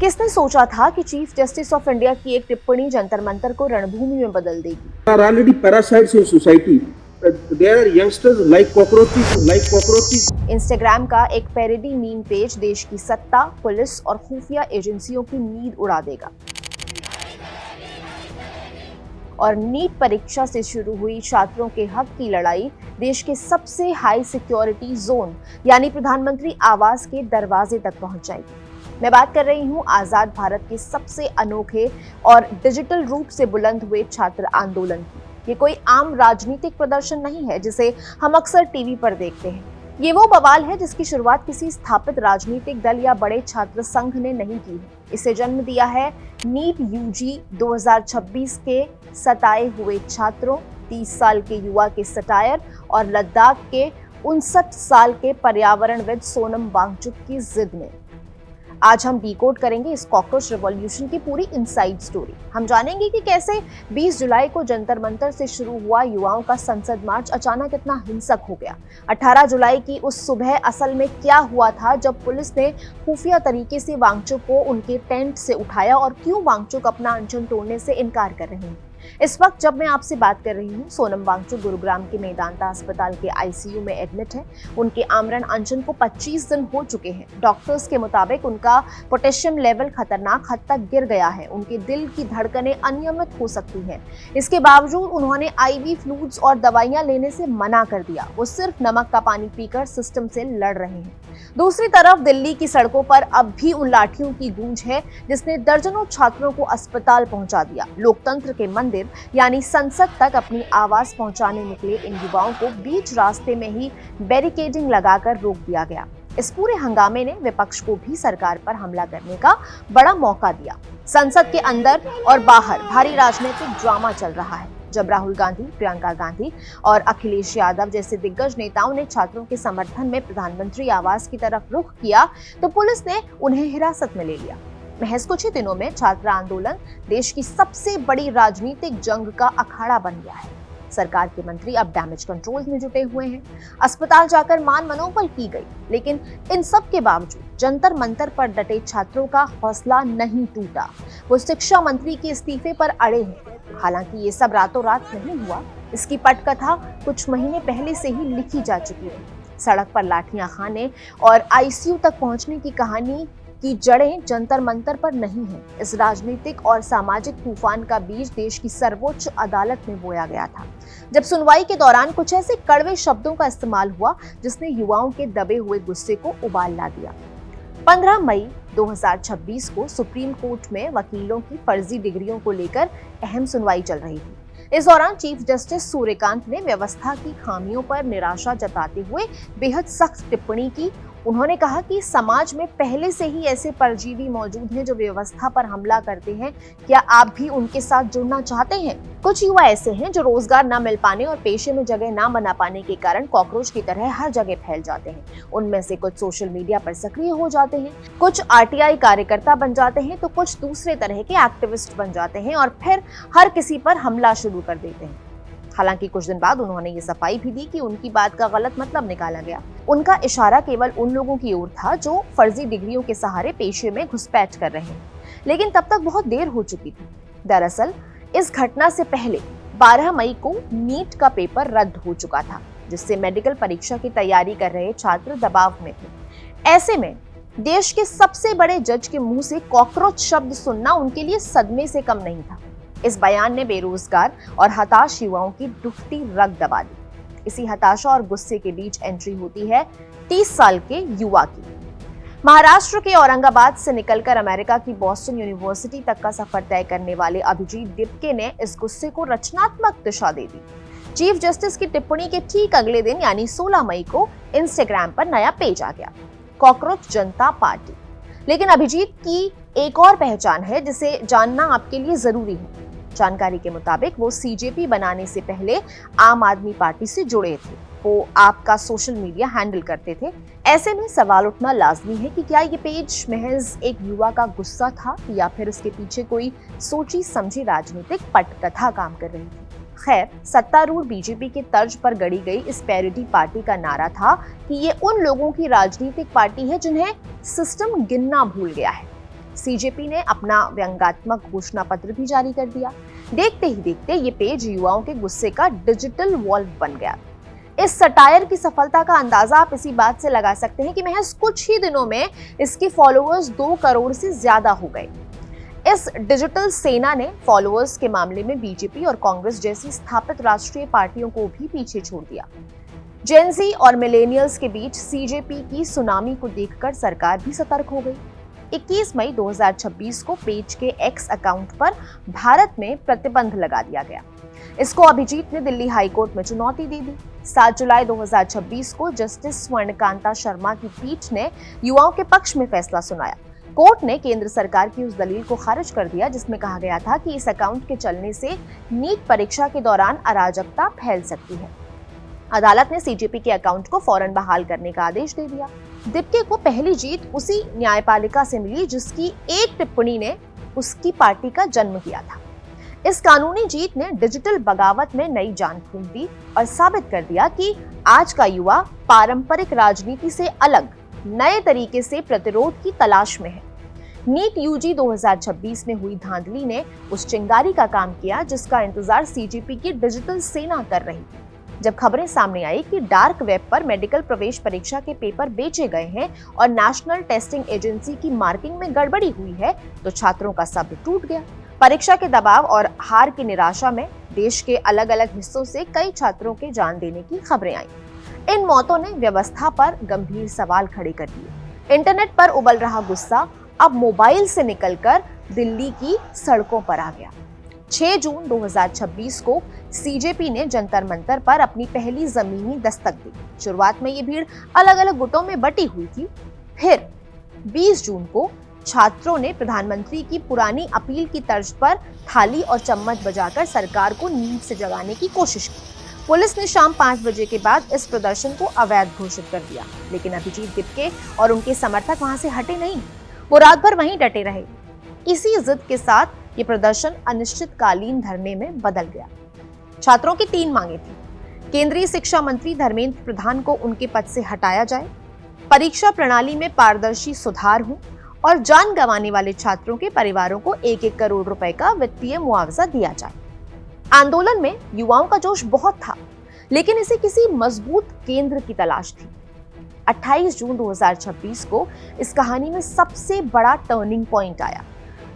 किसने सोचा था कि चीफ जस्टिस ऑफ इंडिया की एक टिप्पणी जंतर मंतर को रणभूमि में बदल देगी। are already parasites in society. There are youngsters like cockroaches. Instagram का एक पैरोडी मीम पेज देश की सत्ता, पुलिस और खुफिया एजेंसियों की नींद उड़ा देगा। और नीट परीक्षा से शुरू हुई छात्रों के हक की लड़ाई देश के सबसे हाई सिक्योरिटी जोन यानी प्रधानमंत्री आवास के दरवाजे तक पहुंच जाएगी। मैं बात कर रही हूं आजाद भारत के सबसे अनोखे और डिजिटल रूप से बुलंद हुए छात्र आंदोलन की। ये कोई आम राजनीतिक प्रदर्शन नहीं है जिसे हम अक्सर टीवी पर देखते हैं। ये वो बवाल है जिसकी शुरुआत किसी स्थापित राजनीतिक दल या बड़े छात्र संघ ने नहीं की है। इसे जन्म दिया है नीट यूजी 2026 के सताए हुए छात्रों, 30 साल के युवा के सटायर और लद्दाख के 59 साल के पर्यावरणविद सोनम वांगचुक की जिद ने। आज हम डिकोड करेंगे इस कॉकरोच रिवॉल्यूशन की पूरी इनसाइड स्टोरी। हम जानेंगे कि कैसे 20 जुलाई को जंतर मंतर से शुरू हुआ युवाओं का संसद मार्च अचानक इतना हिंसक हो गया। 18 जुलाई की उस सुबह असल में क्या हुआ था जब पुलिस ने खुफिया तरीके से वांगचुक को उनके टेंट से उठाया और क्यों वांगचुक अपना अनशन तोड़ने से इनकार कर रहे हैं। इस वक्त जब मैं आपसे बात कर रही हूँ, सोनम वांगचुक गुरुग्राम के मेदांता अस्पताल के आईसीयू में एडमिट है। उनके आमरण अनशन को 25 दिन हो चुके हैं। डॉक्टर्स के मुताबिक उनका पोटेशियम लेवल खतरनाक हद तक गिर गया है। उनके दिल की धड़कनें अनियमित हो सकती हैं। इसके बावजूद उन्होंने आईवी फ्लूइड्स और दवाइयां लेने से मना कर दिया। वो सिर्फ नमक का पानी पीकर सिस्टम से लड़ रहे हैं। दूसरी तरफ दिल्ली की सड़कों पर अब भी उन लाठियों की गूंज है जिसने दर्जनों छात्रों को अस्पताल पहुंचा दिया। लोकतंत्र के मंदिर यानी संसद तक अपनी आवाज पहुंचाने निकले इन युवाओं को बीच रास्ते में ही बैरिकेडिंग लगाकर रोक दिया गया। इस पूरे हंगामे ने विपक्ष को भी सरकार पर हमला करने का बड़ा मौका दिया। संसद के अंदर और बाहर भारी राजनीतिक ड्रामा चल रहा है। जब राहुल गांधी, प्रियंका गांधी और अखिलेश यादव जैसे दिग्गज नेताओं ने छात्रों के समर्थन में प्रधानमंत्री आवास की तरफ रुख किया तो पुलिस ने उन्हें हिरासत में ले लिया। महज कुछ ही दिनों में छात्र आंदोलन देश की सबसे बड़ी राजनीतिक जंग का अखाड़ा बन गया है। सरकार के मंत्री अब डैमेज कंट्रोल में जुटे हुए हैं। अस्पताल जाकर मान मनोबल की गई, लेकिन इन सब के बावजूद जंतर मंतर पर डटे छात्रों का हौसला नहीं टूटा। वो शिक्षा मंत्री के इस्तीफे पर अड़े हैं। हालांकि ये सब रातों रात नहीं हुआ। इसकी पटकथा कुछ महीने पहले से ही लिखी जा चुकी है। सड़क पर लाठियां खाने और आईसीयू तक पहुंचने की कहानी की जड़ें जंतर मंतर पर नहीं है। इस राजनीतिक और सामाजिक तूफान का बीज देश की सर्वोच्च अदालत में बोया गया था, जब सुनवाई के दौरान कुछ ऐसे कड़वे शब्दों का इस्तेमाल हुआ जिसने युवाओं के दबे हुए गुस्से को उबाल ला दिया। 15 मई 2026 को सुप्रीम कोर्ट में वकीलों की फर्जी डिग्रियों को लेकर अहम सुनवाई चल रही थी। इस दौरान चीफ जस्टिस सूर्यकांत ने व्यवस्था की खामियों पर निराशा जताते हुए बेहद सख्त टिप्पणी की। उन्होंने कहा कि समाज में पहले से ही ऐसे परजीवी मौजूद हैं जो व्यवस्था पर हमला करते हैं। क्या आप भी उनके साथ जुड़ना चाहते हैं? कुछ युवा ऐसे हैं जो रोजगार न मिल पाने और पेशे में जगह न बना पाने के कारण कॉकरोच की तरह हर जगह फैल जाते हैं। उनमें से कुछ सोशल मीडिया पर सक्रिय हो जाते हैं, कुछ आरटीआई कार्यकर्ता बन जाते हैं तो कुछ दूसरे तरह के एक्टिविस्ट बन जाते हैं और फिर हर किसी पर हमला शुरू कर देते हैं। हालांकि कुछ दिन बाद उन्होंने ये सफाई भी दी कि उनकी बात का गलत मतलब निकाला गया। उनका इशारा केवल उन लोगों की ओर था जो फर्जी डिग्रियों के सहारे पेशे में घुसपैठ कर रहे हैं, लेकिन तब तक बहुत देर हो चुकी थी। दरअसल इस घटना से पहले 12 मई को नीट का पेपर रद्द हो चुका था, जिससे मेडिकल परीक्षा की तैयारी कर रहे छात्र दबाव में थे। ऐसे में देश के सबसे बड़े जज के मुंह से कॉकरोच शब्द सुनना उनके लिए सदमे से कम नहीं था। इस बयान ने बेरोजगार और हताश युवाओं की दुखती रग दबा दी। इसी हताशा और गुस्से के बीच एंट्री होती है 30 साल के युवा की। महाराष्ट्र के औरंगाबाद से निकलकर अमेरिका की बॉस्टन यूनिवर्सिटी तक का सफर तय करने वाले अभिजीत दिपके ने इस गुस्से को रचनात्मक दिशा दे दी। चीफ जस्टिस की टिप्पणी के ठीक अगले दिन यानी 16 मई को इंस्टाग्राम पर नया पेज आ गया, कॉकरोच जनता पार्टी। लेकिन अभिजीत की एक और पहचान है जिसे जानना आपके लिए जरूरी है। जानकारी के मुताबिक वो सीजेपी बनाने से पहले आम आदमी पार्टी से जुड़े थे। वो आपका सोशल मीडिया हैंडल करते थे। ऐसे में सवाल उठना लाजमी है कि क्या ये पेज महज एक युवा का गुस्सा था या फिर इसके पीछे कोई सोची समझी राजनीतिक पटकथा काम कर रही थी। खैर, सत्तारूढ़ बीजेपी के तर्ज पर गढ़ी गई इस पैरोडी पार्टी का नारा था कि ये उन लोगों की राजनीतिक पार्टी है जिन्हें सिस्टम गिनना भूल गया है। सीजेपी ने अपना व्यंग्यात्मक घोषणा पत्र भी जारी कर दिया। देखते ही देखते ये पेज युवाओं के गुस्से का डिजिटल वॉल बन गया। इस सटायर की सफलता का अंदाजा आप इसी बात से लगा सकते हैं कि महज कुछ ही दिनों में इसके फॉलोअर्स 2 करोड़ से ज्यादा हो गए। इस डिजिटल सेना ने फॉलोअर्स के मामले में बीजेपी और कांग्रेस जैसी स्थापित राष्ट्रीय पार्टियों को भी पीछे छोड़ दिया। जेन ज़ी और मिलेनियल्स के बीच सीजेपी की सुनामी को देखकर सरकार भी सतर्क हो गई। 21 मई 2026 को पेज के एक्स अकाउंट पर भारत में प्रतिबंध लगा दिया गया। इसको अभिजीत ने दिल्ली हाईकोर्ट में चुनौती दे दी। 7 जुलाई 2026 को जस्टिस स्वर्णकांता शर्मा की पीठ ने युवाओं के पक्ष में फैसला सुनाया। कोर्ट ने केंद्र सरकार की उस दलील को खारिज कर दिया जिसमें कहा गया था कि इस अकाउंट के चलने से नीट परीक्षा के दौरान अराजकता फैल सकती है। अदालत ने सीजेपी के अकाउंट को फौरन बहाल करने का आदेश दे दिया। दिप्के को पहली जीत उसी न्यायपालिका से मिली जिसकी एक टिप्पणी ने उसकी पार्टी का जन्म किया था। इस कानूनी जीत ने डिजिटल बगावत में नई जान फूंक दी और साबित कर दिया कि आज का युवा पारंपरिक राजनीति से अलग नए तरीके से प्रतिरोध की तलाश में है। नीट यूजी 2026 में हुई धांधली ने उस चिंगारी का काम किया जिसका इंतजार सीजेपी की डिजिटल सेना कर रही थी। जब खबरें सामने आई कि डार्क वेब पर मेडिकल प्रवेश परीक्षा के पेपर बेचे गए हैं और नेशनल टेस्टिंग एजेंसी की मार्किंग में गड़बड़ी हुई है तो छात्रों का सब्र टूट गया। परीक्षा के दबाव और हार की निराशा में देश के अलग अलग हिस्सों से कई छात्रों के जान देने की खबरें आईं। इन मौतों ने व्यवस्था पर गंभीर सवाल खड़े कर दिए। इंटरनेट पर उबल रहा गुस्सा अब मोबाइल से निकलकर दिल्ली की सड़कों पर आ गया। 6 जून 2026 को सीजेपी ने जंतर मंतर पर अपनी पहली जमीनी दस्तक दी। शुरुआत में ये भीड़ अलग अलग गुटों में बटी हुई थी। फिर 20 जून को छात्रों ने प्रधानमंत्री की पुरानी अपील की तर्ज पर थाली और चम्मच बजाकर सरकार को नींद से जगाने की कोशिश की। पुलिस ने शाम 5 बजे के बाद इस प्रदर्शन को अवैध घोषित कर दिया, लेकिन अभिजीत दिप्के और उनके समर्थक वहां से हटे नहीं। वो रात भर वहीं डटे रहे। इसी जिद के साथ ये प्रदर्शन अनिश्चितकालीन धरने में बदल गया। छात्रों की 3 मांगे थी। केंद्रीय शिक्षा मंत्री धर्मेंद्र प्रधान को उनके पद से हटाया जाए, परीक्षा प्रणाली में पारदर्शी सुधार हो और जान गंवाने वाले छात्रों के परिवारों को 1-1 करोड़ रुपए का वित्तीय मुआवजा दिया जाए। आंदोलन में युवाओं का जोश बहुत था, लेकिन इसे किसी मजबूत केंद्र की तलाश थी। 28 जून 2026 को इस कहानी में सबसे बड़ा टर्निंग पॉइंट आया।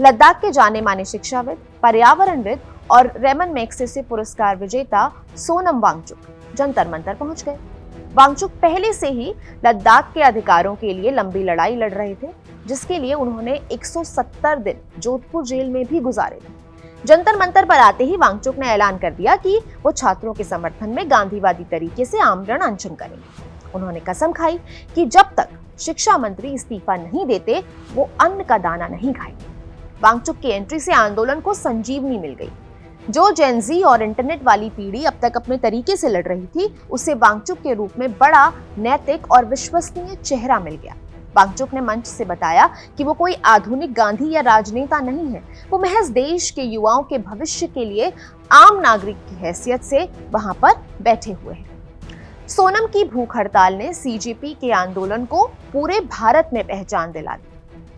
लद्दाख के जाने माने शिक्षाविद, पर्यावरणविद और रेमन मैग्सेसे पुरस्कार विजेता सोनम वांगचुक जंतर मंतर पहुंच गए। वांगचुक पहले से ही लद्दाख के अधिकारों के लिए लंबी लड़ाई लड़ रहे थे, जिसके लिए उन्होंने 170 दिन जोधपुर जेल में भी गुजारे थे। जंतर मंतर पर आते ही वांगचुक ने ऐलान कर दिया कि वो छात्रों के समर्थन में गांधीवादी तरीके से आमरण अनशन करेंगे। उन्होंने कसम खाई कि जब तक शिक्षा मंत्री इस्तीफा नहीं देते वो अन्न का दाना नहीं खाएंगे। वांगचुक की एंट्री से आंदोलन को संजीवनी मिल गई। जो जेन ज़ी और इंटरनेट वाली पीढ़ी अब तक अपने तरीके से लड़ रही थी, उसे वांगचुक के रूप में बड़ा नैतिक और विश्वसनीय चेहरा मिल गया। वांगचुक ने मंच से बताया कि वो कोई आधुनिक गांधी या राजनेता नहीं है, वो महज देश के युवाओं के भविष्य के लिए आम नागरिक की हैसियत से वहां पर बैठे हुए हैं। सोनम की भूख हड़ताल ने सीजेपी के आंदोलन को पूरे भारत में पहचान दिला दी।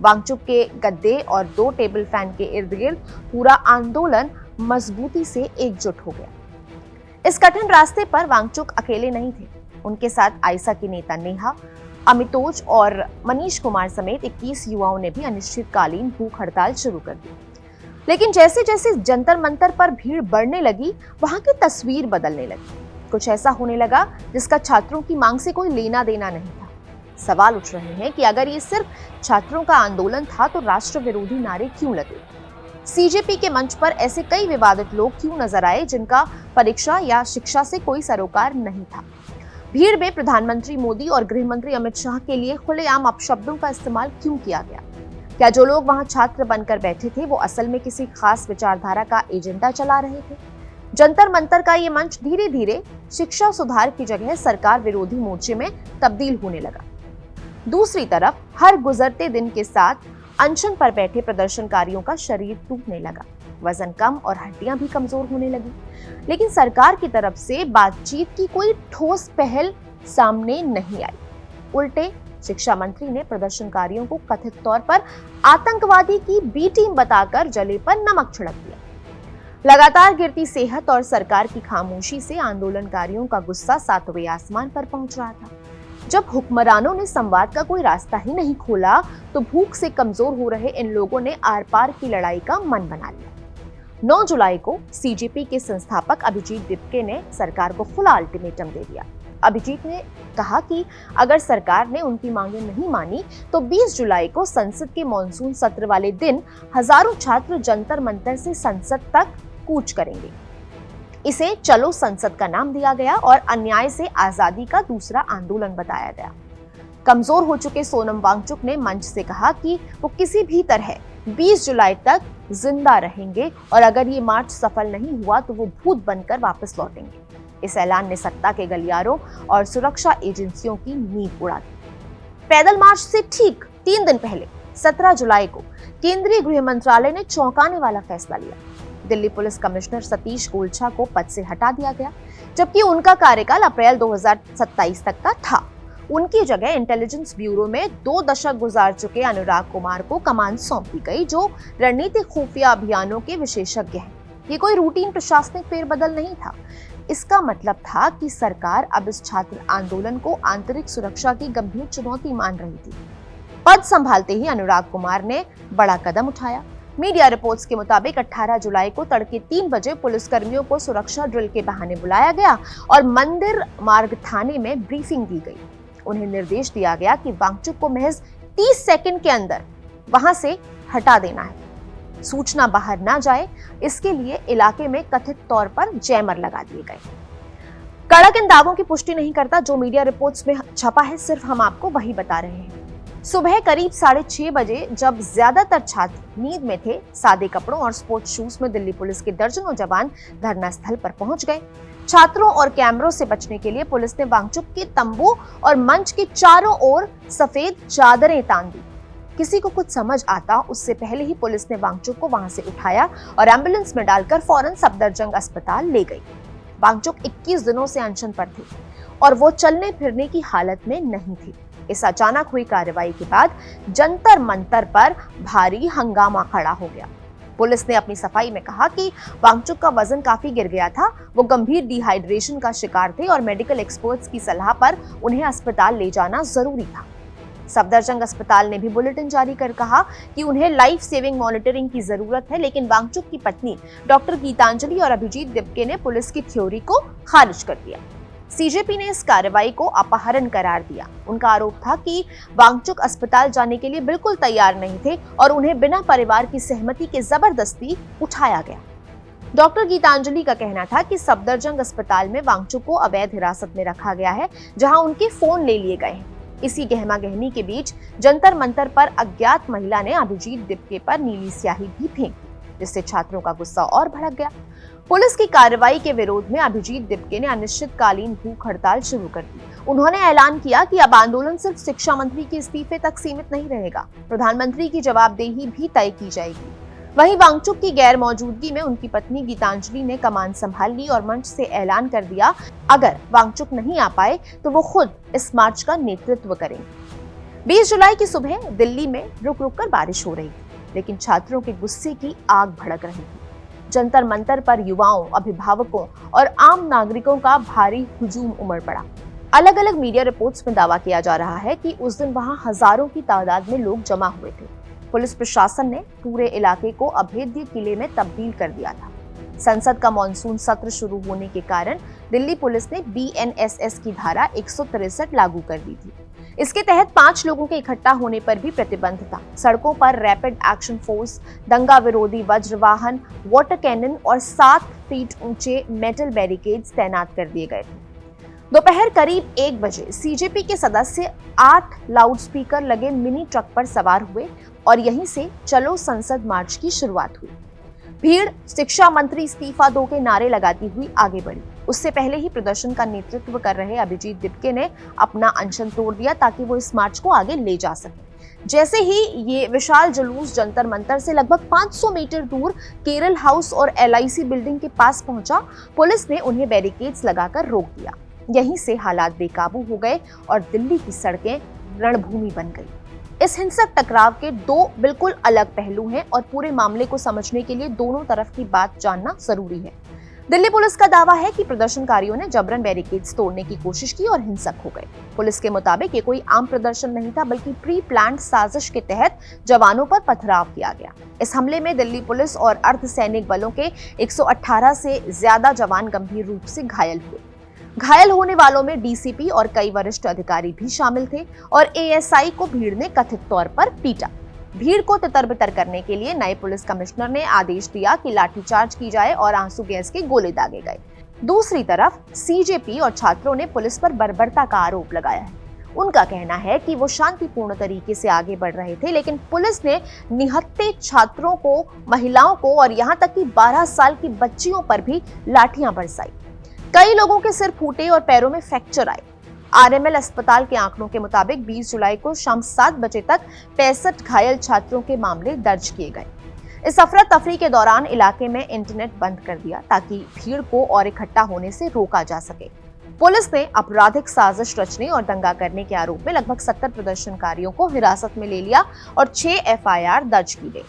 वांगचुक के गद्दे और 2 टेबल फैन के इर्द गिर्द पूरा आंदोलन मजबूती से एकजुट हो गया। इस कठिन रास्ते पर वांगचुक अकेले नहीं थे। उनके साथ आइसा की नेता नेहा, अमितोज और मनीष कुमार समेत 21 युवाओं ने भी अनिश्चितकालीन भूख हड़ताल शुरू कर दी। लेकिन जैसे जैसे जंतर मंतर पर भीड़ बढ़ने लगी, वहां की तस्वीर बदलने लगी। कुछ ऐसा होने लगा जिसका छात्रों की मांग से कोई लेना देना नहीं था। सवाल उठ रहे हैं कि अगर ये सिर्फ छात्रों का आंदोलन था तो राष्ट्र विरोधी नारे क्यों लगे? सीजेपी के मंच पर ऐसे कई विवादित लोग क्यों नजर आए जिनका परीक्षा या शिक्षा से कोई सरोकार नहीं था? भीड़ में प्रधानमंत्री मोदी और गृह मंत्री अमित शाह के लिए खुलेआम अपशब्दों का इस्तेमाल क्यों किया गया? क्या जो लोग वहां छात्र बनकर बैठे थे वो असल में किसी खास विचारधारा का एजेंडा चला रहे थे? जंतर मंतर का ये मंच धीरे धीरे शिक्षा सुधार की जगह सरकार विरोधी मोर्चे में तब्दील होने लगा। दूसरी तरफ हर गुजरते दिन के साथ अनशन पर बैठे प्रदर्शनकारियों का शरीर टूटने लगा, वजन कम और हड्डियां भी कमजोर होने लगी। लेकिन सरकार की तरफ से बातचीत की कोई ठोस पहल सामने नहीं आई। उल्टे शिक्षा मंत्री ने प्रदर्शनकारियों को कथित तौर पर आतंकवादी की बी टीम बताकर जले पर नमक छिड़क दिया। लगातार गिरती सेहत और सरकार की खामोशी से आंदोलनकारियों का गुस्सा सातवें आसमान पर पहुंच रहा था। जब हुक्मरानों ने संवाद का कोई रास्ता ही नहीं खोला तो भूख से कमजोर हो रहे इन लोगों ने आर पार की लड़ाई का मन बना लिया। 9 जुलाई को सीजेपी के संस्थापक अभिजीत दिपके ने सरकार को खुला अल्टीमेटम दे दिया। अभिजीत ने कहा कि अगर सरकार ने उनकी मांगें नहीं मानी तो 20 जुलाई को संसद के मॉनसून सत्र वाले दिन हजारों छात्र जंतर मंतर से संसद तक कूच करेंगे। इसे चलो संसद का नाम दिया गया और अन्याय से आजादी का दूसरा आंदोलन बताया गया। कमजोर हो चुके सोनम वांगचुक ने मंच से कहा कि वो किसी भी तरह 20 जुलाई तक जिंदा रहेंगे और अगर ये मार्च सफल नहीं हुआ तो वो भूत बनकर वापस लौटेंगे। इस ऐलान ने सत्ता के गलियारों और सुरक्षा एजेंसियों की नींद उड़ा दी। पैदल मार्च से ठीक 3 दिन पहले 17 जुलाई को केंद्रीय गृह मंत्रालय ने चौंकाने वाला फैसला लिया। दिल्ली पुलिस कमिश्नर सतीश गोलछा को पद से हटा दिया गया, जबकि उनका कार्यकाल अप्रैल 2027 तक का था। उनकी जगह इंटेलिजेंस ब्यूरो में 2 दशक गुजार चुके अनुराग कुमार को कमान सौंप दी गई, जो रणनीतिक खुफिया अभियानों के विशेषज्ञ हैं। ये कोई रूटीन प्रशासनिक फेरबदल नहीं था। इसका मतलब था कि सरकार अब इस छात्र आंदोलन को आंतरिक सुरक्षा की गंभीर चुनौती मान रही थी। पद संभालते ही अनुराग कुमार ने बड़ा कदम उठाया। मीडिया रिपोर्ट्स के मुताबिक 18 जुलाई को तड़के 3 बजे पुलिसकर्मियों को सुरक्षा ड्रिल के बहाने बुलाया गया और मंदिर मार्ग थाने में ब्रीफिंग दी गई। उन्हें निर्देश दिया गया कि वांगचुक को महज 30 सेकंड के अंदर वहां से हटा देना है। सूचना बाहर ना जाए, इसके लिए इलाके में कथित तौर पर जैमर लगा दिए गए। कड़क इन दावों की पुष्टि नहीं करता जो मीडिया रिपोर्ट्स में छपा है, सिर्फ हम आपको वही बता रहे हैं। सुबह करीब 6:30 बजे जब ज्यादातर छात्र नींद में थे, सादे कपड़ों और स्पोर्ट्स शूज में दिल्ली पुलिस के दर्जनों जवान धरना स्थल पर पहुंच गए। छात्रों और कैमरों से बचने के लिए पुलिस ने वांगचुक के तंबू और मंच के चारों ओर सफेद चादरें तान दी। किसी को कुछ समझ आता उससे पहले ही पुलिस ने वांगचुक को वहां से उठाया और एम्बुलेंस में डालकर फौरन सफदरजंग अस्पताल ले गई। वांगचुक 21 दिनों से अनशन पर थे और वो चलने फिरने की हालत में नहीं थी। इस अचानक हुई कार्रवाई के बाद जंतर मंतर पर भारी हंगामा खड़ा हो गया। पुलिस ने अपनी सफाई में कहा कि वांगचुक का वजन काफी गिर गया था, वो गंभीर डिहाइड्रेशन का शिकार थे और मेडिकल एक्सपर्ट्स की सलाह पर उन्हें अस्पताल ले जाना जरूरी था। सफदरजंग अस्पताल ने भी बुलेटिन जारी कर कहा कि उन्हें लाइफ सेविंग मॉनिटरिंग की जरूरत है, लेकिन वांगचुक की पत्नी डॉक्टर गीतांजलि और अभिजीत दिपके ने पुलिस की थ्योरी को खारिज कर दिया। सीजेपी ने इस कार्रवाई को अपहरण करार दिया। उनका आरोप था कि वांगचुक अस्पताल जाने के लिए बिल्कुल तैयार नहीं थे और उन्हें बिना परिवार की सहमति के जबरदस्ती उठाया गया। डॉक्टर गीतांजलि का कहना था कि सफदरजंग अस्पताल में वांगचुक को अवैध हिरासत में रखा गया है, जहां उनके फोन ले लिए गए हैं। इसी गहमा गहमी के बीच जंतर मंतर पर अज्ञात महिला ने अभिजीत दिपके पर नीली स्याही भी फेंक दी, जिससे छात्रों का गुस्सा और भड़क गया। पुलिस की कार्रवाई के विरोध में अभिजीत दिपके ने अनिश्चितकालीन भूख हड़ताल शुरू कर दी। उन्होंने ऐलान किया कि अब आंदोलन सिर्फ शिक्षा मंत्री के इस्तीफे तक सीमित नहीं रहेगा, प्रधानमंत्री की जवाबदेही भी तय की जाएगी। वहीं वांगचुक की गैर मौजूदगी में उनकी पत्नी गीतांजलि ने कमान संभाल ली और मंच से ऐलान कर दिया, अगर वांगचुक नहीं आ पाए तो वो खुद इस मार्च का नेतृत्व करेंगे। 20 जुलाई की सुबह दिल्ली में रुक रुक कर बारिश हो रही थी, लेकिन छात्रों के गुस्से की आग भड़क रही थी। जंतर मंतर पर युवाओं, अभिभावकों और आम नागरिकों का भारी हुजूम उमड़ पड़ा। अलग अलग मीडिया रिपोर्ट्स में दावा किया जा रहा है कि उस दिन वहां हजारों की तादाद में लोग जमा हुए थे। पुलिस प्रशासन ने पूरे इलाके को अभेद्य किले में तब्दील कर दिया था। संसद का मॉनसून सत्र शुरू होने के कारण दिल्ली पुलिस ने BNSS की धारा 163 लागू कर दी थी। इसके तहत 5 लोगों के इकट्ठा होने पर भी प्रतिबंध था। सड़कों पर रैपिड एक्शन फोर्स, दंगा विरोधी वज्र वाहन, वाटर कैनन और 7 फीट ऊंचे मेटल बैरिकेड्स तैनात कर दिए गए थे। दोपहर करीब 1 बजे सीजेपी के सदस्य 8 लाउडस्पीकर लगे मिनी ट्रक पर सवार हुए और यहीं से चलो संसद मार्च की शुरुआत हुई। भीड़ शिक्षा मंत्री इस्तीफा दो के नारे लगाती हुई आगे बढ़ी। उससे पहले ही प्रदर्शन का नेतृत्व कर रहे अभिजीत दिपके ने अपना अनशन तोड़ दिया ताकि वो इस मार्च को आगे ले जा सके। जैसे ही ये विशाल जुलूस जंतर मंतर से लगभग 500 मीटर दूर केरल हाउस और LIC बिल्डिंग के पास पहुंचा, पुलिस ने उन्हें बैरिकेड्स लगाकर रोक दिया। यहीं से हालात बेकाबू हो गए और दिल्ली की सड़कें रणभूमि बन गई। इस हिंसक टकराव के दो बिल्कुल अलग पहलू हैं और पूरे मामले को समझने के लिए दोनों तरफ की बात जानना जरूरी है। दिल्ली पुलिस का दावा है कि प्रदर्शनकारियों ने जबरन बैरिकेड्स तोड़ने की कोशिश की और हिंसक हो गए। पुलिस के मुताबिक ये कोई आम प्रदर्शन नहीं था, बल्कि प्री प्लान्ड साजिश के तहत जवानों पर पथराव किया गया। इस हमले में दिल्ली पुलिस और अर्धसैनिक बलों के 118 से ज्यादा जवान गंभीर रूप से घायल हुए। घायल होने वालों में डीसीपी और कई वरिष्ठ अधिकारी भी शामिल थे और एएसआई को भीड़ ने कथित तौर पर पीटा। भीड़ को तितर-बितर करने के लिए नए पुलिस कमिश्नर ने आदेश दिया कि लाठीचार्ज की जाए और आंसू गैस के गोले दागे गए। दूसरी तरफ सीजेपी और छात्रों ने पुलिस पर बर्बरता का आरोप लगाया है। उनका कहना है कि वो शांतिपूर्ण तरीके से आगे बढ़ रहे थे, लेकिन पुलिस ने निहत्थे छात्रों को, महिलाओं को और यहाँ तक कि 12 साल की बच्चियों पर भी लाठियां बरसाई। कई लोगों के सिर फूटे और पैरों में फ्रैक्चर आए। आरएमएल अस्पताल के आंकड़ों के मुताबिक 20 जुलाई को शाम 7 बजे तक 65 घायल छात्रों के मामले दर्ज किए गए। इस अफरा तफरी के दौरान इलाके में इंटरनेट बंद कर दिया ताकि भीड़ को और इकट्ठा होने से रोका जा सके। पुलिस ने आपराधिक साजिश रचने और दंगा करने के आरोप में लगभग 70 प्रदर्शनकारियों को हिरासत में ले लिया और 6 एफआईआर दर्ज की गई।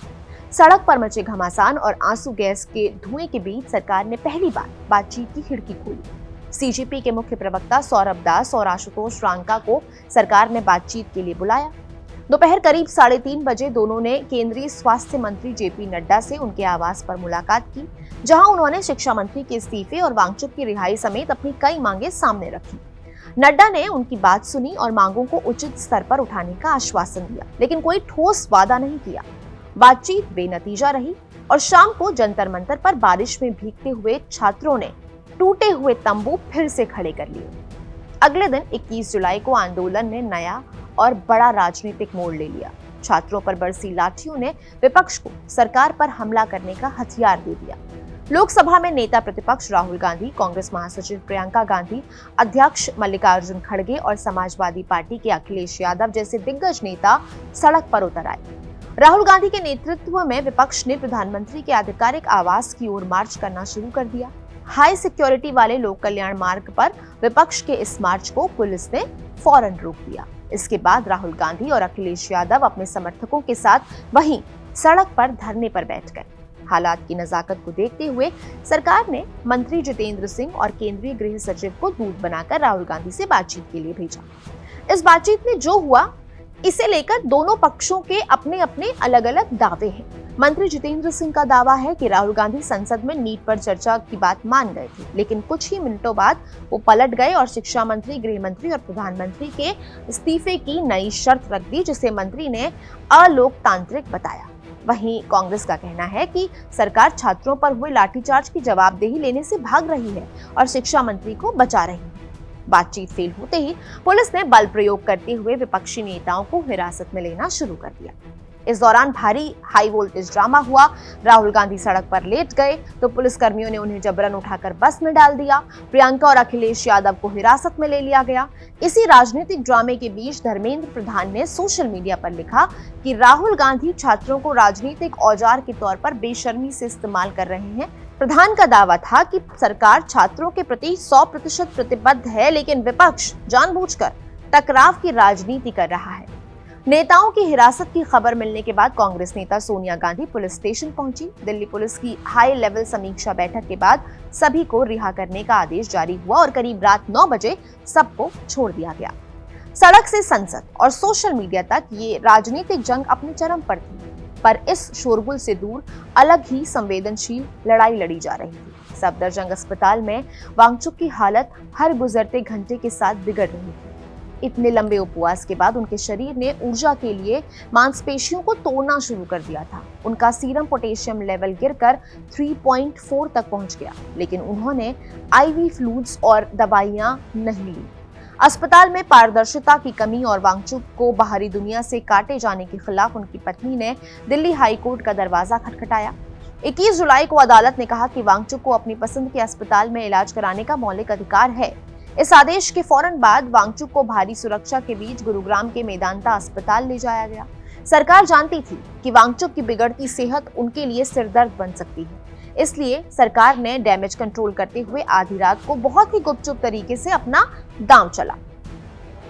सड़क पर मचे घमासान और आंसू गैस के धुएं के बीच सरकार ने पहली बार बातचीत की खिड़की खोली। सीजीपी के मुख्य प्रवक्ता सौरभ दास और आशुतोष रांका को सरकार ने बातचीत के लिए बुलाया। दोपहर करीब 3:30 बजे दोनों ने केंद्रीय स्वास्थ्य मंत्री जेपी नड्डा से उनके आवास पर मुलाकात की, जहां उन्होंने शिक्षा मंत्री के इस्तीफे और वांगचुक की रिहाई समेत अपनी कई मांगे सामने रखी। नड्डा ने उनकी बात सुनी और मांगों को उचित स्तर पर उठाने का आश्वासन दिया, लेकिन कोई ठोस वादा नहीं किया। बातचीत बेनतीजा रही और शाम को जंतर मंतर पर बारिश में भीगते हुए छात्रों ने टूटे हुए तंबू फिर से खड़े कर लिए। अगले दिन 21 जुलाई को आंदोलन ने नया और बड़ा राजनीतिक मोड़ ले लिया। छात्रों पर बरसी लाठियों ने विपक्ष को सरकार पर हमला करने का हथियार दे दिया। लोकसभा में नेता प्रतिपक्ष राहुल गांधी, कांग्रेस महासचिव प्रियंका गांधी, अध्यक्ष मल्लिकार्जुन खड़गे और समाजवादी पार्टी के अखिलेश यादव जैसे दिग्गज नेता सड़क पर उतर आए। राहुल गांधी के नेतृत्व में विपक्ष ने प्रधानमंत्री के आधिकारिक आवास की ओर मार्च करना शुरू कर दिया। हाई सिक्योरिटी वाले लोक कल्याण मार्ग पर विपक्ष के इस मार्च को पुलिस ने फौरन रोक दिया। इसके बाद राहुल गांधी और अखिलेश यादव अपने समर्थकों के साथ वहीं सड़क पर धरने पर बैठ गए। हालात की नजाकत को देखते हुए सरकार ने मंत्री जितेंद्र सिंह और केंद्रीय गृह सचिव को दूत बनाकर राहुल गांधी से बातचीत के लिए भेजा। इस बातचीत में जो हुआ, इसे लेकर दोनों पक्षों के अपने अपने अलग अलग दावे हैं। मंत्री जितेंद्र सिंह का दावा है कि राहुल गांधी संसद में नीट पर चर्चा की बात मान गए थे, लेकिन कुछ ही मिनटों बाद वो पलट गए और शिक्षा मंत्री, गृह मंत्री और प्रधानमंत्री के इस्तीफे की नई शर्त रख दी, जिसे मंत्री ने अलोकतांत्रिक बताया। वहीं कांग्रेस का कहना है कि सरकार छात्रों पर हुए लाठीचार्ज की जवाबदेही लेने से भाग रही है और शिक्षा मंत्री को बचा रही है। बातचीत फेल होते ही पुलिस ने बल प्रयोग करते हुए विपक्षी नेताओं को हिरासत में लेना शुरू कर दिया। इस दौरान भारी हाई वोल्टेज ड्रामा हुआ। राहुल गांधी सड़क पर लेट गए तो पुलिस कर्मियों ने उन्हें जबरन उठाकर बस में डाल दिया। प्रियंका और अखिलेश यादव को हिरासत में ले लिया गया। इसी राजनीतिक ड्रामे के बीच धर्मेंद्र प्रधान ने सोशल मीडिया पर लिखा कि राहुल गांधी छात्रों को राजनीतिक औजार के तौर पर बेशर्मी से इस्तेमाल कर रहे हैं। प्रधान का दावा था कि सरकार छात्रों के प्रति 100% प्रतिबद्ध है, लेकिन विपक्ष जानबूझकर टकराव की राजनीति कर रहा है। नेताओं की हिरासत की खबर मिलने के बाद कांग्रेस नेता सोनिया गांधी पुलिस स्टेशन पहुंची। दिल्ली पुलिस की हाई लेवल समीक्षा बैठक के बाद सभी को रिहा करने का आदेश जारी हुआ और करीब रात 9 बजे सबको छोड़ दिया गया। सड़क से संसद और सोशल मीडिया तक ये राजनीतिक जंग अपने चरम पर थी, पर इस शोरगुल से दूर अलग ही संवेदनशील लड़ाई लड़ी जा रही थी। सफदरजंग अस्पताल में वांगचुक की हालत हर गुजरते घंटे के साथ बिगड़ रही थी। इतने लंबे उपवास के बाद उनके शरीर ने ऊर्जा के लिए मांसपेशियों को तोड़ना शुरू कर दिया था। उनका सीरम पोटेशियम लेवल गिरकर 3.4 तक पहुंच गया, लेकिन उन्होंने आईवी फ्लूइड्स और दवाइयां नहीं ली। अस्पताल में पारदर्शिता की कमी और वांगचुक को बाहरी दुनिया से काटे जाने के खिलाफ उनकी पत्नी ने दिल्ली हाई कोर्ट का दरवाजा खटखटाया। 21 जुलाई को अदालत ने कहा कि वांगचुक को अपनी पसंद के अस्पताल में इलाज कराने का मौलिक अधिकार है। इस आदेश के फौरन बाद वांगचुक को भारी सुरक्षा के बीच गुरुग्राम के मेदांता अस्पताल ले जाया गया। सरकार जानती थी कि वांगचुक की बिगड़ती सेहत उनके लिए सिरदर्द बन सकती है, इसलिए सरकार ने डैमेज कंट्रोल करते हुए आधी रात को बहुत ही गुपचुप तरीके से अपना दांव चला।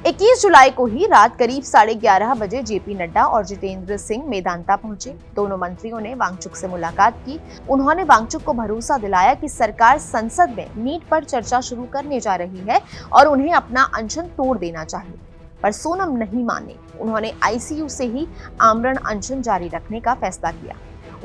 21 जुलाई को ही रात करीब 11:30 बजे जेपी नड्डा और जितेंद्र सिंह मेदांता पहुंचे। दोनों मंत्रियों ने वांगचुक से मुलाकात की। उन्होंने वांगचुक को भरोसा दिलाया कि सरकार संसद में नीट पर चर्चा शुरू करने जा रही है और उन्हें अपना अनशन तोड़ देना चाहिए। पर सोनम नहीं माने। उन्होंने आईसीयू से ही आमरण अनशन जारी रखने का फैसला किया।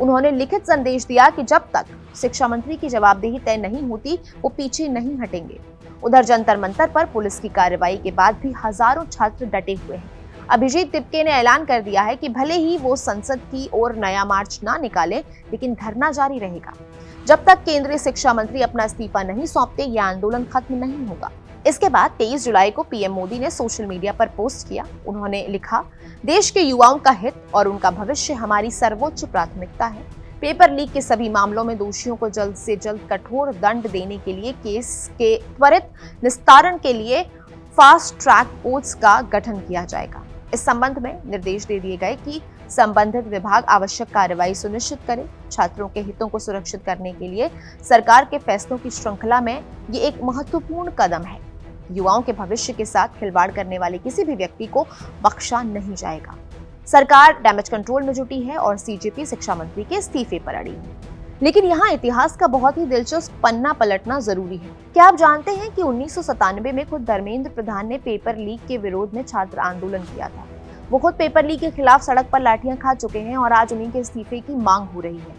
उन्होंने लिखित संदेश दिया कि जब तक शिक्षा मंत्री की जवाबदेही तय नहीं होती, वो पीछे नहीं हटेंगे। उधर जंतर मंतर पर पुलिस की कार्रवाई के बाद भी हजारों छात्र डटे हुए हैं। अभिजीत तिपके ने ऐलान कर दिया है कि भले ही वो संसद की ओर नया मार्च ना निकाले, लेकिन धरना जारी रहेगा। जब तक केंद्रीय शिक्षा मंत्री अपना इस्तीफा नहीं सौंपते, यह आंदोलन खत्म नहीं होगा। इसके बाद 23 जुलाई को पीएम मोदी ने सोशल मीडिया पर पोस्ट किया। उन्होंने लिखा, देश के युवाओं का हित और उनका भविष्य हमारी सर्वोच्च प्राथमिकता है। पेपर लीक के सभी मामलों में दोषियों को जल्द से जल्द कठोर दंड देने के लिए केस के त्वरित निस्तारण के लिए फास्ट ट्रैक कोर्ट्स का गठन किया जाएगा। इस संबंध में निर्देश दे दिए गए कि संबंधित विभाग आवश्यक कार्रवाई सुनिश्चित करे। छात्रों के हितों को सुरक्षित करने के लिए सरकार के फैसलों की श्रृंखला में ये एक महत्वपूर्ण कदम है। युवाओं के भविष्य के साथ खिलवाड़ करने वाले किसी भी व्यक्ति को बख्शा नहीं जाएगा। सरकार डैमेज कंट्रोल में जुटी है और सीजेपी शिक्षा मंत्री के इस्तीफे पर अड़ी है। लेकिन यहाँ इतिहास का बहुत ही दिलचस्प पन्ना पलटना जरूरी है। क्या आप जानते हैं कि 1997 में खुद धर्मेंद्र प्रधान ने पेपर लीक के विरोध में छात्र आंदोलन किया था। वो खुद पेपर लीक के खिलाफ सड़क पर लाठियां खा चुके हैं और आज उन्हीं के इस्तीफे की मांग हो रही है।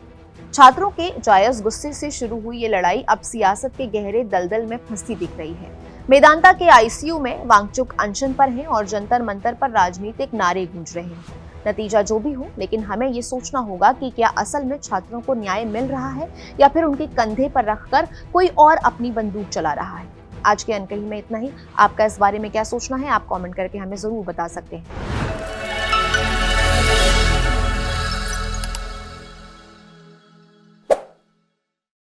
छात्रों के जायज गुस्से से शुरू हुई ये लड़ाई अब सियासत के गहरे दलदल में फंसती दिख रही है। मेदांता के आईसीयू में वांगचुक अनशन पर हैं और जंतर मंतर पर राजनीतिक नारे गूंज रहे हैं। नतीजा जो भी हो, लेकिन हमें ये सोचना होगा कि क्या असल में छात्रों को न्याय मिल रहा है या फिर उनके कंधे पर रखकर कोई और अपनी बंदूक चला रहा है। आज के अनकही में इतना ही। आपका इस बारे में क्या सोचना है, आप कमेंट करके हमें जरूर बता सकते हैं।